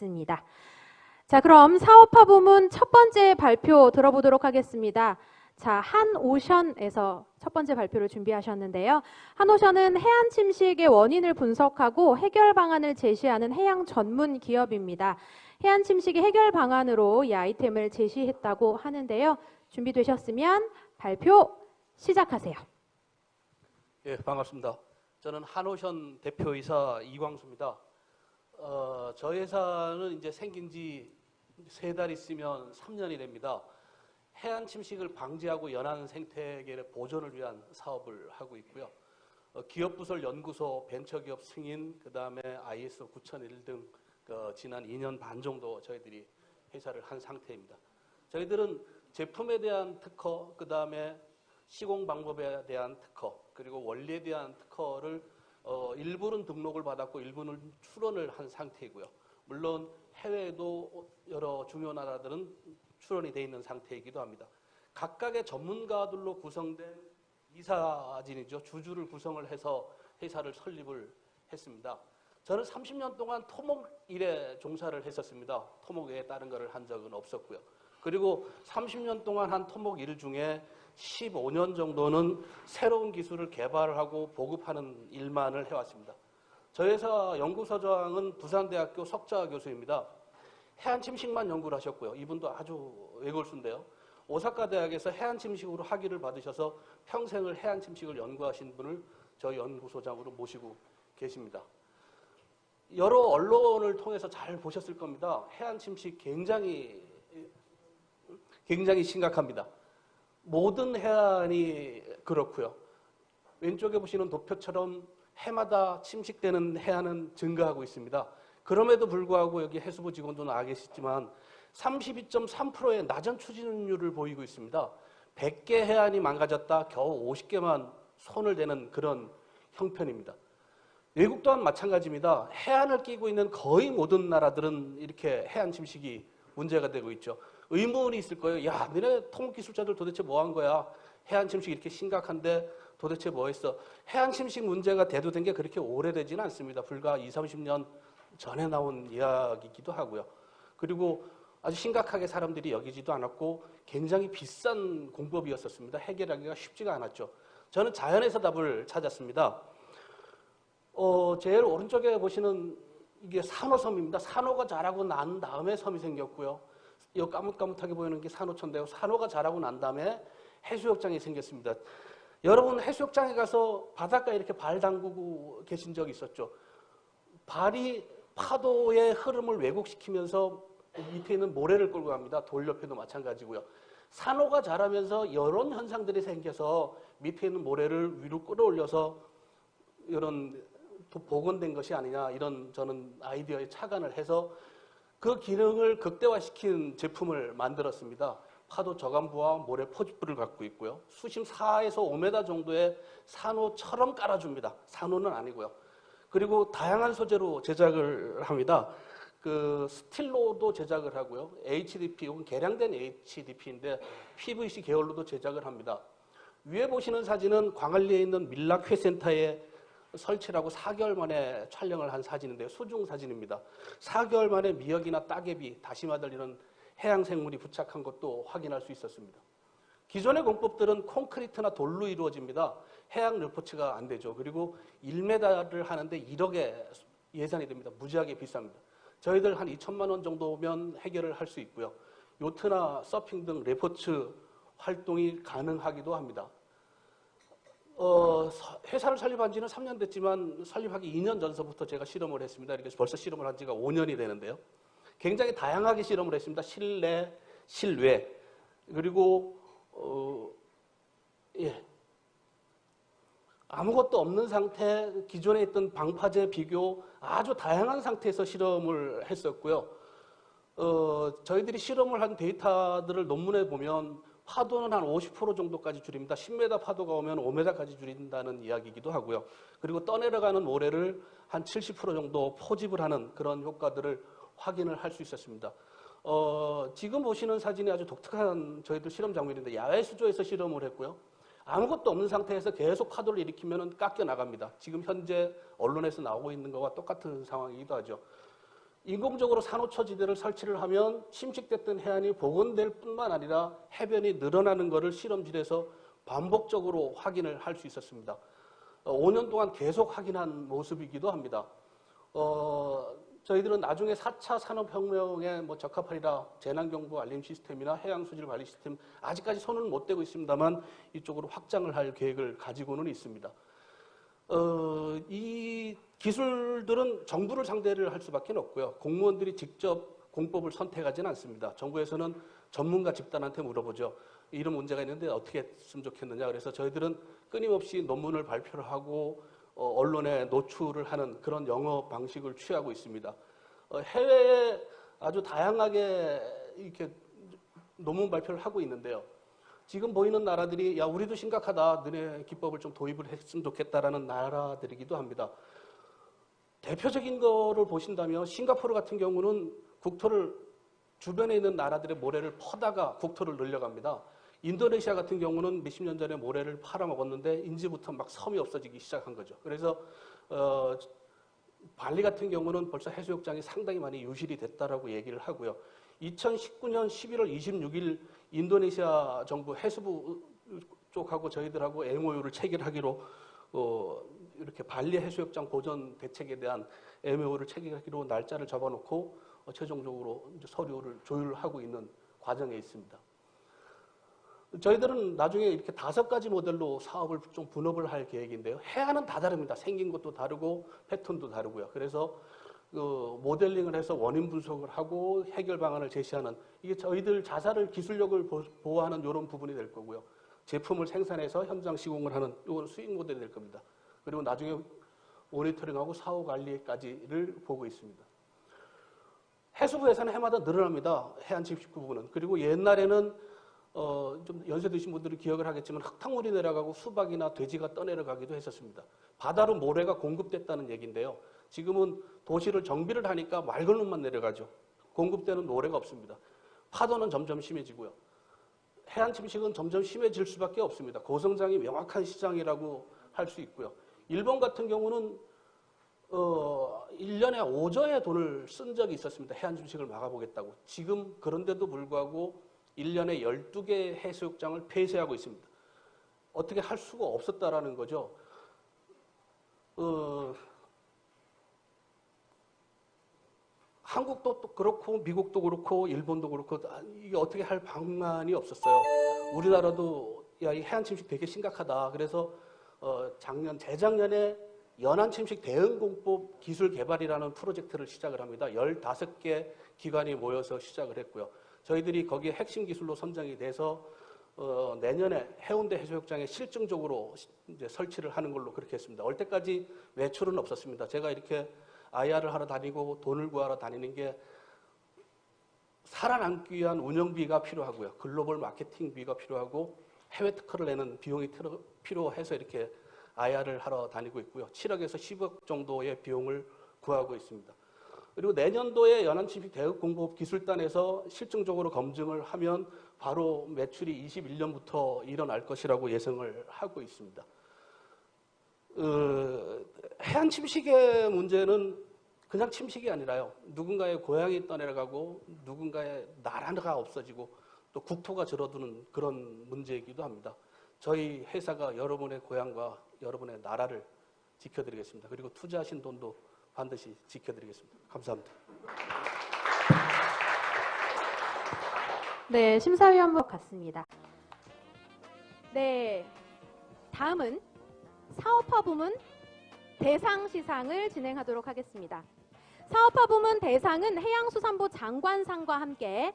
있습니다. 자, 그럼 사업화 부문 첫 번째 발표 들어보도록 하겠습니다. 자, 한오션에서 첫 번째 발표를 준비하셨는데요. 한오션은 해안 침식의 원인을 분석하고 해결 방안을 제시하는 해양 전문 기업입니다. 해안 침식의 해결 방안으로 이 아이템을 제시했다고 하는데요. 준비되셨으면 발표 시작하세요. 예, 반갑습니다. 저는 한오션 대표이사 이광수입니다. 저희 회사는 이제 생긴 지 3달 있으면 3년이 됩니다. 해안 침식을 방지하고 연안 생태계의 보존을 위한 사업을 하고 있고요. 기업부설 연구소, 벤처기업 승인, 그 다음에 ISO 9001 등 지난 2년 반 정도 저희들이 회사를 한 상태입니다. 저희들은 제품에 대한 특허, 그 다음에 시공 방법에 대한 특허, 그리고 원리에 대한 특허를 일부는 등록을 받았고 일부는 출원을 한 상태이고요. 물론 해외에도 여러 중요 나라들은 출원이 되어 있는 상태이기도 합니다. 각각의 전문가들로 구성된 이사진이죠. 주주를 구성을 해서 회사를 설립을 했습니다. 저는 30년 동안 토목 일에 종사를 했었습니다. 토목 외에 다른 것을 한 적은 없었고요. 그리고 30년 동안 한 토목 일 중에 15년 정도는 새로운 기술을 개발하고 보급하는 일만을 해왔습니다. 저희 회사 연구소장은 부산대학교 석좌 교수입니다. 해안 침식만 연구를 하셨고요. 이분도 아주 외골수인데요. 오사카 대학에서 해안 침식으로 학위를 받으셔서 평생을 해안 침식을 연구하신 분을 저희 연구소장으로 모시고 계십니다. 여러 언론을 통해서 잘 보셨을 겁니다. 해안 침식 굉장히 심각합니다. 모든 해안이 그렇고요. 왼쪽에 보시는 도표처럼 해마다 침식되는 해안은 증가하고 있습니다. 그럼에도 불구하고 여기 해수부 직원도 나와 계시지만 32.3%의 낮은 추진율을 보이고 있습니다. 100개 해안이 망가졌다 겨우 50개만 손을 대는 그런 형편입니다. 외국 또한 마찬가지입니다. 해안을 끼고 있는 거의 모든 나라들은 이렇게 해안 침식이 문제가 되고 있죠. 의문이 있을 거예요. 야, 너네 토목기술자들 도대체 뭐 한 거야? 해안 침식 이렇게 심각한데 도대체 뭐 했어? 해안 침식 문제가 대두된 게 그렇게 오래되지는 않습니다. 불과 20, 30년 전에 나온 이야기이기도 하고요. 그리고 아주 심각하게 사람들이 여기지도 않았고 굉장히 비싼 공법이었었습니다. 해결하기가 쉽지가 않았죠. 저는 자연에서 답을 찾았습니다. 제일 오른쪽에 보시는 이게 산호섬입니다. 산호가 자라고 난 다음에 섬이 생겼고요. 이 까뭇까뭇하게 보이는 게 산호초인데요. 산호가 자라고 난 다음에 해수욕장이 생겼습니다. 여러분 해수욕장에 가서 바닷가에 이렇게 발 담그고 계신 적이 있었죠. 발이 파도의 흐름을 왜곡시키면서 밑에 있는 모래를 끌고 갑니다. 돌 옆에도 마찬가지고요. 산호가 자라면서 이런 현상들이 생겨서 밑에 있는 모래를 위로 끌어올려서 이런 복원된 것이 아니냐 이런 저는 아이디어에 착안을 해서 그 기능을 극대화시킨 제품을 만들었습니다. 파도 저감부와 모래 포집부를 갖고 있고요. 수심 4에서 5m 정도의 산호처럼 깔아줍니다. 산호는 아니고요. 그리고 다양한 소재로 제작을 합니다. 그 스틸로도 제작을 하고요. HDP 혹은 개량된 HDP인데 PVC 계열로도 제작을 합니다. 위에 보시는 사진은 광안리에 있는 밀락회센터에 설치를 하고 4개월 만에 촬영을 한 사진인데요. 수중 사진입니다. 4개월 만에 미역이나 따개비, 다시마들 이런 해양 생물이 부착한 것도 확인할 수 있었습니다. 기존의 공법들은 콘크리트나 돌로 이루어집니다. 해양 르포츠가 안 되죠. 그리고 1m를 하는데 1억의 예산이 됩니다. 무지하게 비쌉니다. 저희들 한 2천만 원 정도면 해결을 할 수 있고요. 요트나 서핑 등 레포츠 활동이 가능하기도 합니다. 회사를 설립한 지는 3년 됐지만 설립하기 2년 전서부터 제가 실험을 했습니다. 이렇게 벌써 실험을 한 지가 5년이 되는데요. 굉장히 다양하게 실험을 했습니다. 실내, 실외, 그리고 아무것도 없는 상태, 기존에 있던 방파제 비교 아주 다양한 상태에서 실험을 했었고요. 저희들이 실험을 한 데이터들을 논문에 보면 파도는 한 50% 정도까지 줄입니다. 10m 파도가 오면 5m까지 줄인다는 이야기이기도 하고요. 그리고 떠내려가는 모래를 한 70% 정도 포집을 하는 그런 효과들을 확인을 할 수 있었습니다. 지금 보시는 사진이 아주 독특한 저희들 실험 장면인데 야외 수조에서 실험을 했고요. 아무것도 없는 상태에서 계속 파도를 일으키면 깎여 나갑니다. 지금 현재 언론에서 나오고 있는 것과 똑같은 상황이기도 하죠. 인공적으로 산호초지대를 설치를 하면 침식됐던 해안이 복원될 뿐만 아니라 해변이 늘어나는 것을 실험실에서 반복적으로 확인을 할 수 있었습니다. 5년 동안 계속 확인한 모습이기도 합니다. 저희들은 나중에 4차 산업혁명에 적합하리라 재난경보 알림 시스템이나 해양수질 관리 시스템 아직까지 손을 못 대고 있습니다만 이쪽으로 확장을 할 계획을 가지고는 있습니다. 이 기술들은 정부를 상대를 할 수밖에 없고요. 공무원들이 직접 공법을 선택하지는 않습니다. 정부에서는 전문가 집단한테 물어보죠. 이런 문제가 있는데 어떻게 했으면 좋겠느냐. 그래서 저희들은 끊임없이 논문을 발표를 하고 언론에 노출을 하는 그런 영업 방식을 취하고 있습니다. 해외에 아주 다양하게 이렇게 논문 발표를 하고 있는데요. 지금 보이는 나라들이 야 우리도 심각하다. 너네 기법을 좀 도입을 했으면 좋겠다라는 나라들이기도 합니다. 대표적인 거를 보신다면 싱가포르 같은 경우는 국토를 주변에 있는 나라들의 모래를 퍼다가 국토를 늘려갑니다. 인도네시아 같은 경우는 몇십 년 전에 모래를 팔아먹었는데 인제부터 막 섬이 없어지기 시작한 거죠. 그래서 발리 같은 경우는 벌써 해수욕장이 상당히 많이 유실이 됐다라고 얘기를 하고요. 2019년 11월 26일 인도네시아 정부 해수부 쪽하고 저희들하고 MOU를 체결하기로 이렇게 발리 해수욕장 보존 대책에 대한 MOU를 체결하기로 날짜를 잡아놓고 최종적으로 이제 서류를 조율하고 있는 과정에 있습니다. 저희들은 나중에 이렇게 5가지 모델로 사업을 좀 분업을 할 계획인데요. 해안은 다 다릅니다. 생긴 것도 다르고 패턴도 다르고요. 그래서 모델링을 해서 원인 분석을 하고 해결 방안을 제시하는 이게 저희들 자사를 기술력을 보호하는 이런 부분이 될 거고요. 제품을 생산해서 현장 시공을 하는 이건 수익 모델이 될 겁니다. 그리고 나중에 모니터링하고 사후 관리까지를 보고 있습니다. 해수부 예산은 해마다 늘어납니다. 해안 침식 부분은. 그리고 옛날에는 좀 연세 드신 분들은 기억을 하겠지만 흙탕물이 내려가고 수박이나 돼지가 떠내려가기도 했었습니다. 바다로 모래가 공급됐다는 얘기인데요. 지금은 도시를 정비를 하니까 맑은 눈만 내려가죠. 공급되는 모래가 없습니다. 파도는 점점 심해지고요. 해안 침식은 점점 심해질 수밖에 없습니다. 고성장이 명확한 시장이라고 할 수 있고요. 일본 같은 경우는 1년에 5조의 돈을 쓴 적이 있었습니다. 해안 침식을 막아보겠다고. 지금 그런데도 불구하고 1년에 12개 해수욕장을 폐쇄하고 있습니다. 어떻게 할 수가 없었다라는 거죠. 한국도 또 그렇고 미국도 그렇고 일본도 그렇고 이게 어떻게 할 방안이 없었어요. 우리나라도 야, 이 해안 침식 되게 심각하다. 그래서 재작년에 연안 침식 대응 공법 기술 개발이라는 프로젝트를 시작을 합니다. 15개 기관이 모여서 시작을 했고요. 저희들이 거기에 핵심 기술로 선정이 돼서 내년에 해운대 해수욕장에 실증적으로 이제 설치를 하는 걸로 그렇게 했습니다. 올 때까지 매출은 없었습니다. 제가 이렇게 IR을 하러 다니고 돈을 구하러 다니는 게 살아남기 위한 운영비가 필요하고요. 글로벌 마케팅비가 필요하고 해외 특허를 내는 비용이 필요해서 이렇게 IR을 하러 다니고 있고요. 7억에서 10억 정도의 비용을 구하고 있습니다. 그리고 내년도에 연안침식 대응공법 기술단에서 실증적으로 검증을 하면 바로 매출이 21년부터 일어날 것이라고 예상을 하고 있습니다. 해안 침식의 문제는 그냥 침식이 아니라요. 누군가의 고향이 떠내려가고 누군가의 나라가 없어지고 또 국토가 줄어드는 그런 문제이기도 합니다. 저희 회사가 여러분의 고향과 여러분의 나라를 지켜드리겠습니다. 그리고 투자하신 돈도 반드시 지켜드리겠습니다. 감사합니다. 네, 심사위원분 같습니다. 네, 다음은 사업화 부문 대상 시상을 진행하도록 하겠습니다. 사업화 부문 대상은 해양수산부 장관상과 함께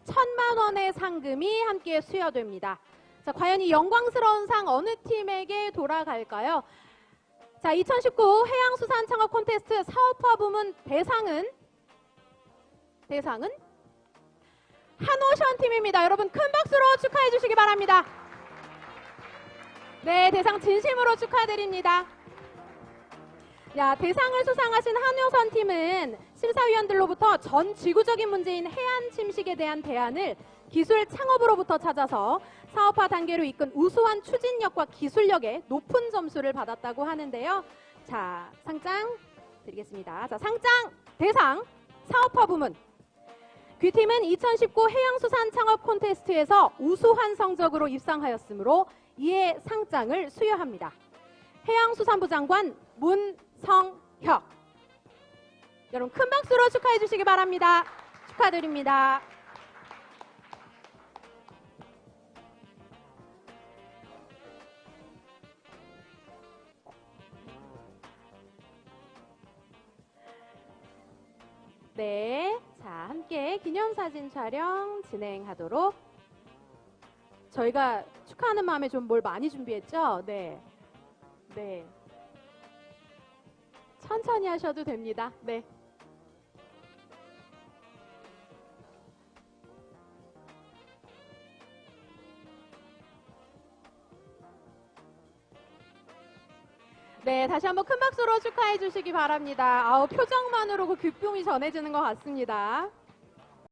1,000만 원의 상금이 함께 수여됩니다. 자, 과연 이 영광스러운 상 어느 팀에게 돌아갈까요? 자, 2019 해양수산창업 콘테스트 사업화 부문 대상은 한오션 팀입니다. 여러분 큰 박수로 축하해 주시기 바랍니다. 네, 대상 진심으로 축하드립니다. 야, 대상을 수상하신 한오션 팀은 심사위원들로부터 전 지구적인 문제인 해안 침식에 대한 대안을 기술 창업으로부터 찾아서 사업화 단계로 이끈 우수한 추진력과 기술력에 높은 점수를 받았다고 하는데요. 자, 상장 드리겠습니다. 자, 상장 대상 사업화 부문. 귀팀은 2019 해양수산 창업 콘테스트에서 우수한 성적으로 입상하였으므로 이에 상장을 수여합니다. 해양수산부 장관 문성혁. 여러분 큰 박수로 축하해 주시기 바랍니다. 축하드립니다. 네, 자 함께 기념사진 촬영 진행하도록. 저희가 축하하는 마음에 좀 뭘 많이 준비했죠? 네, 네. 천천히 하셔도 됩니다. 네. 네, 다시 한번 큰 박수로 축하해 주시기 바랍니다. 아우, 표정만으로 그 기쁨이 전해지는 것 같습니다.